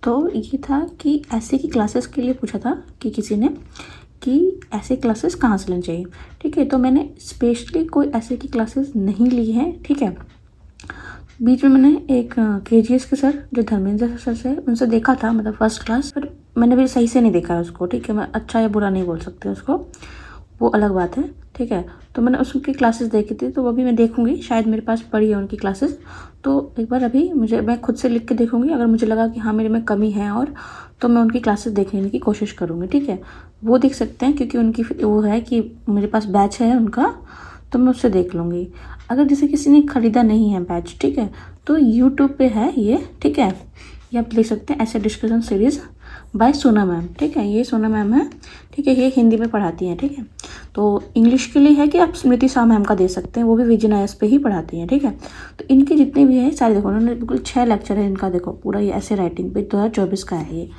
तो ये था कि ऐसे की क्लासेस के लिए पूछा था कि किसी ने कि ऐसे क्लासेस कहाँ से लेनी चाहिए। ठीक है, तो मैंने स्पेशली कोई ऐसे की क्लासेस नहीं ली है। ठीक है, बीच में मैंने एक KGS के सर जो धर्मेंद्र सर से उनसे देखा था, मतलब फर्स्ट क्लास, पर मैंने भी सही से नहीं देखा है उसको। ठीक है, मैं अच्छा या बुरा नहीं बोल सकती उसको, वो अलग बात है। ठीक है, तो मैंने उसकी क्लासेस देखी थी, तो वो भी मैं देखूंगी, शायद मेरे पास पड़ी है उनकी क्लासेस। तो एक बार अभी मैं खुद से लिख के देखूंगी, अगर मुझे लगा कि हाँ मेरे में कमी है और, तो मैं उनकी क्लासेस देखने की कोशिश करूँगी। ठीक है, वो देख सकते हैं क्योंकि उनकी वो है कि मेरे पास बैच है उनका, तो मैं उससे देख लूँगी। अगर जैसे किसी ने ख़रीदा नहीं है बैच, ठीक है, तो यूट्यूब पे है ये। ठीक है, ये आप देख सकते हैं, ऐसे डिस्कशन सीरीज़ बाय सोना मैम। ठीक है, ये सोना मैम है। ठीक है, ये हिंदी में पढ़ाती हैं। ठीक है, तो इंग्लिश के लिए है कि आप स्मृति शाह मैम का दे सकते हैं, वो भी विजन IAS पे ही पढ़ाती हैं। ठीक है, तो इनके जितने भी हैं सारे देखो, उन्होंने बिल्कुल 6 लेक्चर है इनका, देखो पूरा ये ऐसे राइटिंग पे 2024 का है ये।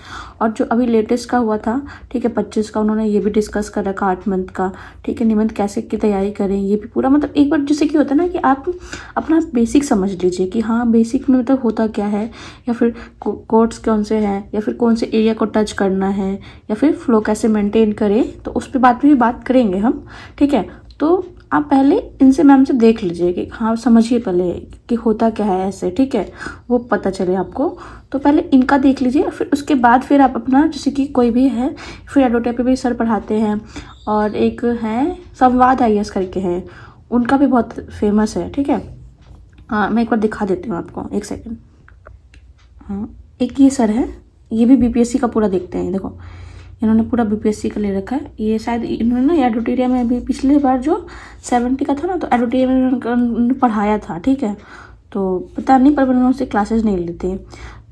और जो अभी लेटेस्ट का हुआ था, ठीक है, 25 का, उन्होंने ये भी डिस्कस कर रखा 8 मंथ का। ठीक है, निबंध कैसे की तैयारी करें, ये भी पूरा, मतलब एक बार जैसे कि होता है ना कि आप अपना बेसिक समझ लीजिए कि हाँ बेसिक में मतलब होता क्या है, या फिर कोड्स कौन से हैं, या फिर कौन से एरिया को टच करना है, या फिर फ्लो कैसे मेंटेन करें, तो उस पर बात करेंगे हम। ठीक है, तो आप पहले इनसे मैम से देख लीजिए कि हाँ समझिए पहले कि होता क्या है ऐसे। ठीक है, वो पता चले आपको, तो पहले इनका देख लीजिए, फिर उसके बाद फिर आप अपना, जैसे कि कोई भी है, फिर एडोटे पे भी सर पढ़ाते हैं, और एक है संवाद IAS करके हैं, उनका भी बहुत फेमस है। ठीक है, हाँ मैं एक बार दिखा देती हूँ आपको, एक सेकेंड। हाँ, एक ये सर है, ये भी BPSC का पूरा देखते हैं। देखो इन्होंने पूरा BPSC का ले रखा है, ये शायद इन्होंने ना एडोटेरिया में अभी पिछले बार जो 70 का था ना, तो एडोटेरिया में उन्होंने पढ़ाया था। ठीक है, तो पता नहीं, पर उन्होंने उससे क्लासेस नहीं लेते हैं।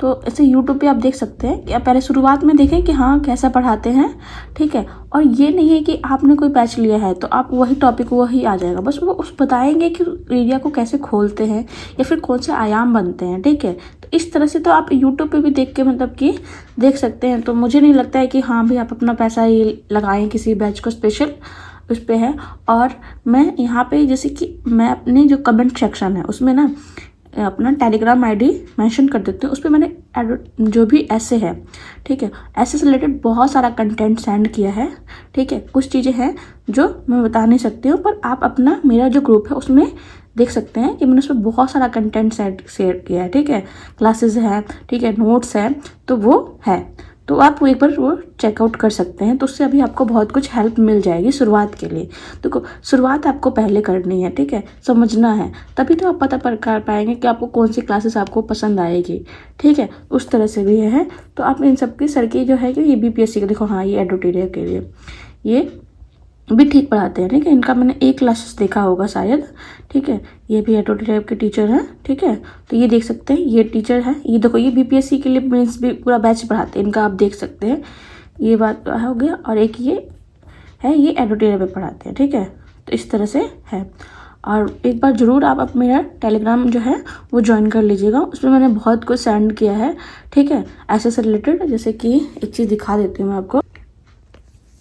तो ऐसे यूट्यूब पे आप देख सकते हैं कि आप पहले शुरुआत में देखें कि हाँ कैसा पढ़ाते हैं। ठीक है, और ये नहीं है कि आपने कोई बैच लिया है तो आप वही टॉपिक वही आ जाएगा, बस वो उस बताएंगे कि एरिया को कैसे खोलते हैं या फिर कौन से आयाम बनते हैं। ठीक है, तो इस तरह से तो आप यूट्यूब पे भी देख के मतलब कि देख सकते हैं। तो मुझे नहीं लगता है कि हाँ भाई आप अपना पैसा ये लगाएं किसी बैच को स्पेशल उस पर है। और मैं यहाँ पे जैसे कि मैं अपने जो कमेंट सेक्शन है उसमें ना अपना टेलीग्राम ID मेंशन कर देती हूँ, उस पर मैंने जो भी ऐसे है, ठीक है, ऐसे से रिलेटेड बहुत सारा कंटेंट सेंड किया है। ठीक है, कुछ चीज़ें हैं जो मैं बता नहीं सकती हूँ, पर आप अपना मेरा जो ग्रुप है उसमें देख सकते हैं कि मैंने उसमें बहुत सारा कंटेंट शेयर किया है। ठीक है, क्लासेस है, ठीक है, नोट्स है, तो वो है, तो आप एक बार वो चेकआउट कर सकते हैं। तो उससे अभी आपको बहुत कुछ हेल्प मिल जाएगी शुरुआत के लिए। देखो शुरुआत आपको पहले करनी है, ठीक है, समझना है, तभी तो आप पता कर पाएंगे कि आपको कौन सी क्लासेस आपको पसंद आएगी। ठीक है, उस तरह से भी है। तो आप इन सब की सर की जो है कि ये BPSC का देखो, हाँ ये एडोटेरिया के लिए ये भी ठीक पढ़ाते हैं। ठीक है, इनका मैंने एक क्लासेस देखा होगा शायद। ठीक है, ये भी एडोटेरिया के टीचर हैं। ठीक है, तो ये देख सकते हैं, ये टीचर है, ये देखो ये BPSC के लिए मेंस भी पूरा बैच पढ़ाते हैं, इनका आप देख सकते हैं। ये बात हो गया, और एक ये है, ये एडोटेरिया पे पढ़ाते हैं। ठीक है, तो इस तरह से है। और एक बार ज़रूर आप मेरा टेलीग्राम जो है वो ज्वाइन कर लीजिएगा, उसमें मैंने बहुत कुछ सेंड किया है। ठीक है, ऐसे से रिलेटेड, जैसे कि एक चीज़ दिखा देती हूँ मैं आपको,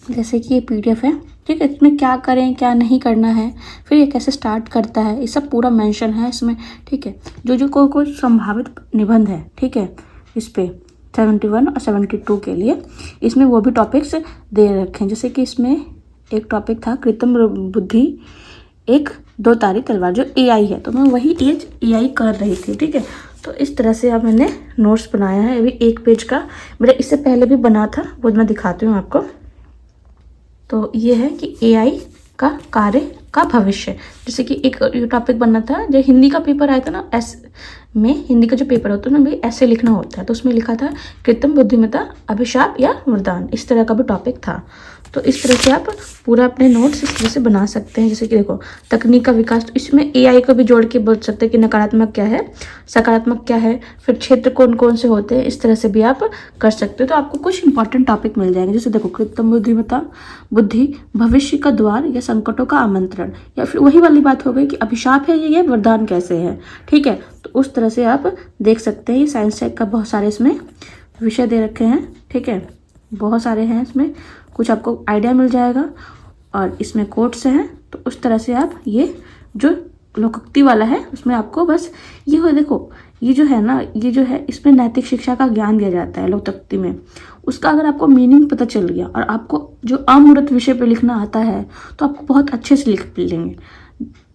जैसे कि ये PDF है। ठीक है, इसमें क्या करें क्या नहीं करना है, फिर ये कैसे स्टार्ट करता है, ये सब पूरा मेंशन है इसमें। ठीक है, जो कोई संभावित निबंध है, ठीक है, इस पे 71 और 72 के लिए इसमें वो भी टॉपिक्स दे रखे हैं। जैसे कि इसमें एक टॉपिक था कृत्रिम बुद्धि, एक दो तारी तलवार, जो AI है, तो मैं वही AI कर रही थी। ठीक है, तो इस तरह से अब मैंने नोट्स बनाया है। अभी 1 पेज का मेरा इससे पहले भी बना था, वो मैं दिखाती हूँ आपको। तो ये है कि AI का कार्य का भविष्य, जैसे कि एक टॉपिक बनना था, जो हिंदी का पेपर आया था ना, में हिंदी का जो पेपर होता है ना भी ऐसे लिखना होता है, तो उसमें लिखा था कृत्रिम बुद्धिमत्ता अभिशाप या वरदान, इस तरह का भी टॉपिक था। तो इस तरह से आप पूरा अपने नोट्स इस तरह से बना सकते हैं। जैसे कि देखो तकनीक का विकास, तो इसमें AI को भी जोड़ के बोल सकते हैं कि नकारात्मक क्या है, सकारात्मक क्या है, फिर क्षेत्र कौन कौन से होते हैं, इस तरह से भी आप कर सकते हो। तो आपको कुछ इंपॉर्टेंट टॉपिक मिल जाएंगे। जैसे देखो कृत्रिम बुद्धिमत्ता, बुद्धि, भविष्य का द्वार या संकटों का आमंत्रण, या फिर वही वाली बात हो गई कि अभिशाप है ये वरदान कैसे है। ठीक है, तो उस तरह से आप देख सकते हैं। ये साइंस टेक का बहुत सारे इसमें विषय दे रखे हैं। ठीक है, बहुत सारे हैं इसमें, कुछ आपको आइडिया मिल जाएगा। और इसमें कोट्स हैं, तो उस तरह से आप ये जो लोकोक्ति वाला है उसमें आपको बस ये हो, देखो ये जो है ना, ये जो है इसमें नैतिक शिक्षा का ज्ञान दिया जाता है लोकतत्व में। उसका अगर आपको मीनिंग पता चल गया और आपको जो अमूर्त विषय पे लिखना आता है तो आपको बहुत अच्छे से लिख लेंगे,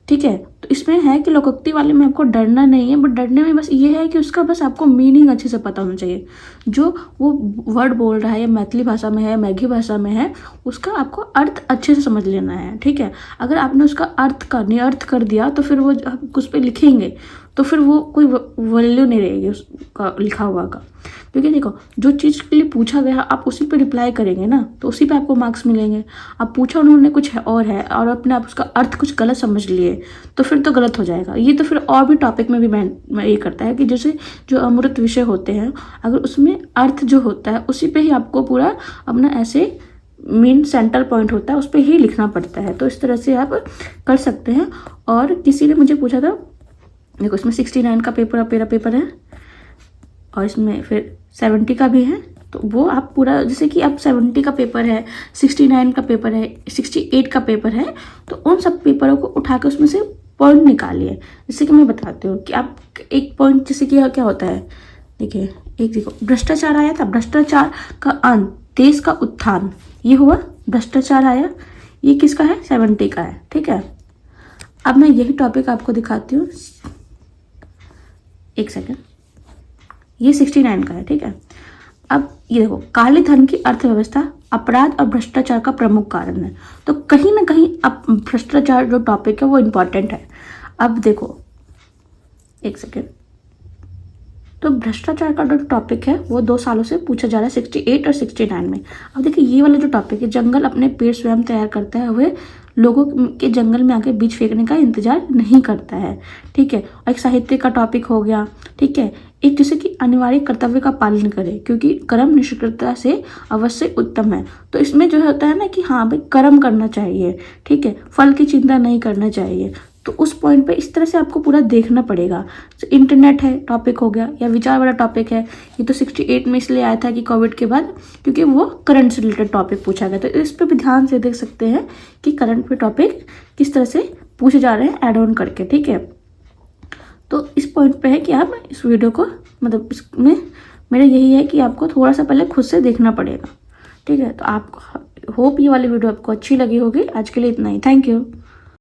ठीक है। तो इसमें है कि लोकोक्ति वाले में आपको डरना नहीं है, बट डरने में बस ये है कि उसका बस आपको मीनिंग अच्छे से पता होना चाहिए। जो वो वर्ड बोल रहा है या मैथिली भाषा में है, मैगी भाषा में है, उसका आपको अर्थ अच्छे से समझ लेना है, ठीक है। अगर आपने उसका अर्थ का निरर्थ कर दिया तो फिर वो आप उस पर लिखेंगे तो फिर वो कोई वैल्यू नहीं रहेगी उसका लिखा हुआ का। क्योंकि देखो, जो चीज़ के लिए पूछा गया आप उसी पे रिप्लाई करेंगे ना, तो उसी पे आपको मार्क्स मिलेंगे। अब पूछा उन्होंने कुछ है और अपने आप उसका अर्थ कुछ गलत समझ लिए तो फिर तो गलत हो जाएगा। ये तो फिर और भी टॉपिक में भी मैं ये करता है कि जैसे जो अमूर्त विषय होते हैं, अगर उसमें अर्थ जो होता है उसी पे ही आपको पूरा अपना ऐसे मेन सेंटर पॉइंट होता है उस पर ही लिखना पड़ता है। तो इस तरह से आप कर सकते हैं। और किसी ने मुझे पूछा था, देखो इसमें 69 का मेरा पेपर है और इसमें फिर 70 का भी है। तो वो आप पूरा, जैसे कि आप 70 का पेपर है, 69 का पेपर है, 68 का पेपर है, तो उन सब पेपरों को उठा के उसमें से पॉइंट निकालिए। जैसे कि मैं बताती हूँ कि आप एक पॉइंट, जैसे कि क्या होता है, देखिए एक देखो भ्रष्टाचार आया था, भ्रष्टाचार का अंत, देश का उत्थान, ये हुआ भ्रष्टाचार आया, ये किसका है, 70 का है, ठीक है। अब मैं यही टॉपिक आपको दिखाती हूँ, एक सेकेंड, ये 69 का है, ठीक है। अब ये देखो, काले धन की अर्थव्यवस्था अपराध और भ्रष्टाचार का प्रमुख कारण है। तो कहीं ना कहीं अब भ्रष्टाचार जो टॉपिक है वो इम्पॉर्टेंट है। अब देखो एक सेकेंड, तो भ्रष्टाचार का जो टॉपिक है वो 2 सालों से पूछा जा रहा है, 68 और 69 में। अब देखिए ये वाला जो टॉपिक है, जंगल अपने पेड़ स्वयं तैयार करता है, वह लोगों के जंगल में आके बीज फेंकने का इंतजार नहीं करता है, ठीक है। और एक साहित्य का टॉपिक हो गया, ठीक है। एक जैसे कि अनिवार्य कर्तव्य का पालन करें क्योंकि कर्म निष्क्रियता से अवश्य उत्तम है। तो इसमें जो होता है ना कि हाँ भाई कर्म करना चाहिए, ठीक है, फल की चिंता नहीं करना चाहिए। तो उस पॉइंट पे इस तरह से आपको पूरा देखना पड़ेगा। तो इंटरनेट है टॉपिक हो गया, या विचार वाला टॉपिक है, ये तो 68 में इसलिए आया था कि कोविड के बाद, क्योंकि वो करंट से रिलेटेड टॉपिक पूछा गया। तो इस पर भी ध्यान से देख सकते हैं कि करंट पे टॉपिक किस तरह से पूछे जा रहे हैं ऐड ऑन करके, ठीक है। तो इस पॉइंट पे है कि आप इस वीडियो को, मतलब इसमें मेरा यही है कि आपको थोड़ा सा पहले खुद से देखना पड़ेगा, ठीक है। तो आप होप ये वाली वीडियो आपको अच्छी लगी होगी। आज के लिए इतना ही, थैंक यू।